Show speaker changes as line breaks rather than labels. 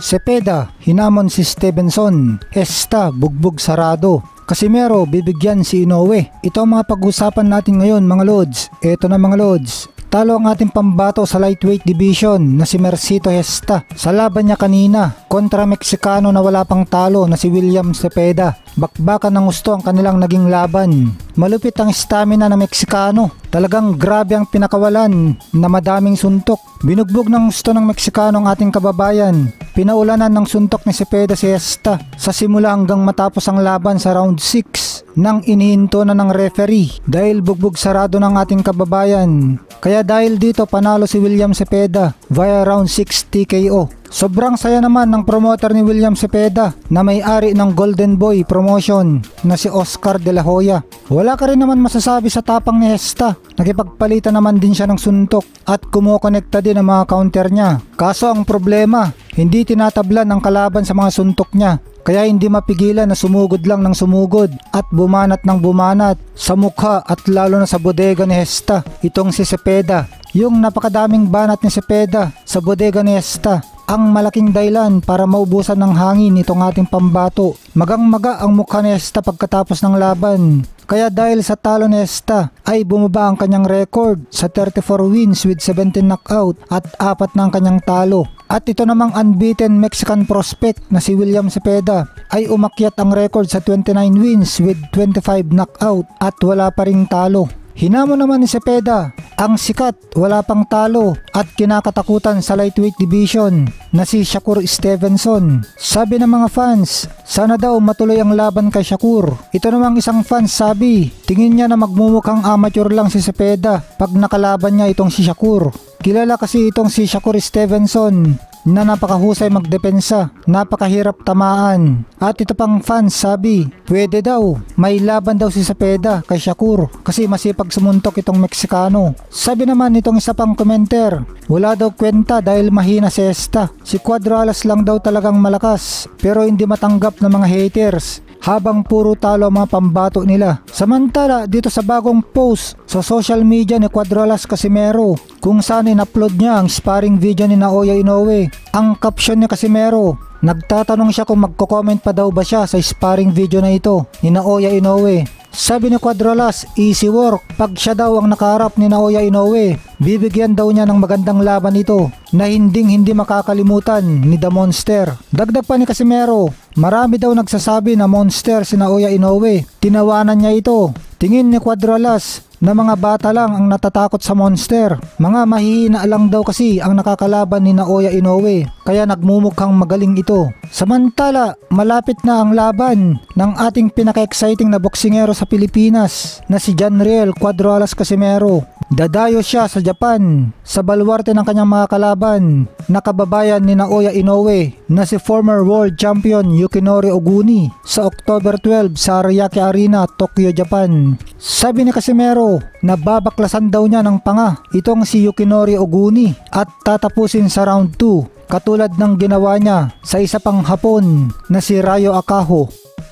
Cepeda, hinamon si Stevenson. Hesta, bugbog sarado. Casimero, bibigyan si Inoue. Ito ang mga pag-usapan natin ngayon mga lods. Ito na mga lods. Talo ang ating pambato sa lightweight division na si Mercito Hesta sa laban niya kanina kontra Meksikano na wala pang talo na si William Cepeda. Bakbakan ng gusto ang kanilang naging laban. Malupit ang stamina ng Meksikano. Talagang grabe ang pinakawalan na madaming suntok. Binugbog ng gusto ng Meksikano ang ating kababayan. Pinaulanan ng suntok ni Cepeda si Hesta sa simula hanggang matapos ang laban sa round 6 nang inihinto na ng referee dahil bugbog sarado ng ating kababayan. Kaya dahil dito panalo si William Cepeda via round 6 TKO. Sobrang saya naman ng promoter ni William Cepeda na may-ari ng Golden Boy Promotion na si Oscar De La Hoya. Wala ka rin naman masasabi sa tapang ni Hesta. Nakipagpalitan naman din siya ng suntok at kumukonekta din ang mga counter niya. Kaso ang problema, hindi tinatablan ng kalaban sa mga suntok niya. Kaya hindi mapigilan na sumugod lang ng sumugod at bumanat ng bumanat sa mukha at lalo na sa bodega ni Hesta. Itong si Cepeda. Yung napakadaming banat ni Cepeda sa bodega ni Hesta ang malaking dahilan para maubusan ng hangin itong ating pambato. Magang-maga ang mukha ni Hesta pagkatapos ng laban. Kaya dahil sa talo ni Hesta ay bumaba ang kanyang record sa 34 wins with 17 knockout at 4 na ang kanyang talo. At ito namang unbeaten Mexican prospect na si William Cepeda ay umakyat ang record sa 29 wins with 25 knockout at wala pa ring talo. Hinamon naman ni Cepeda ang sikat, wala pang talo at kinakatakutan sa lightweight division na si Shakur Stevenson. Sabi ng mga fans, sana daw matuloy ang laban kay Shakur. Ito namang isang fans sabi, tingin niya na magmumukhang amateur lang si Cepeda pag nakalaban niya itong si Shakur. Kilala kasi itong si Shakur Stevenson na napakahusay magdepensa, napakahirap tamaan. At ito pang fans sabi, pwede daw, may laban daw si Cepeda kay Shakur kasi masipag sumuntok itong Meksikano. Sabi naman itong isa pang commenter, wala daw kwenta dahil mahina si Hesta. Si Cuadralas lang daw talagang malakas pero hindi matanggap ng mga haters habang puro talo ang mga pambato nila. Samantala dito sa bagong post sa social media ni Cuadralas Casimero kung saan in-upload niya ang sparring video ni Naoya Inoue, ang caption ni Casimero, nagtatanong siya kung magko-comment pa daw ba siya sa sparring video na ito ni Naoya Inoue. Sabi ni Cuadralas, easy work. Pag siya daw ang nakaharap ni Naoya Inoue, bibigyan daw niya ng magandang laban ito na hindi makakalimutan ni The Monster. Dagdag pa ni Casimero, marami daw nagsasabi na monster si Naoya Inoue. Tinawanan niya ito. Tingin ni Cuadralas na mga bata lang ang natatakot sa monster. Mga mahihina lang daw kasi ang nakakalaban ni Naoya Inoue, kaya nagmumukhang magaling ito. Samantala, malapit na ang laban ng ating pinaka-exciting na boksingero sa Pilipinas na si Janriel Cuadralas Casimero. Dadayo siya sa Japan sa baluarte ng kanyang mga kalaban na kababayan ni Naoya Inoue na si former world champion Yukinori Oguni sa October 12 sa Ariake Arena, Tokyo, Japan. Sabi ni Casimero na babaklasan daw niya ng panga itong si Yukinori Oguni at tatapusin sa round 2 katulad ng ginawa niya sa isa pang Hapon na si Ryo Akaho.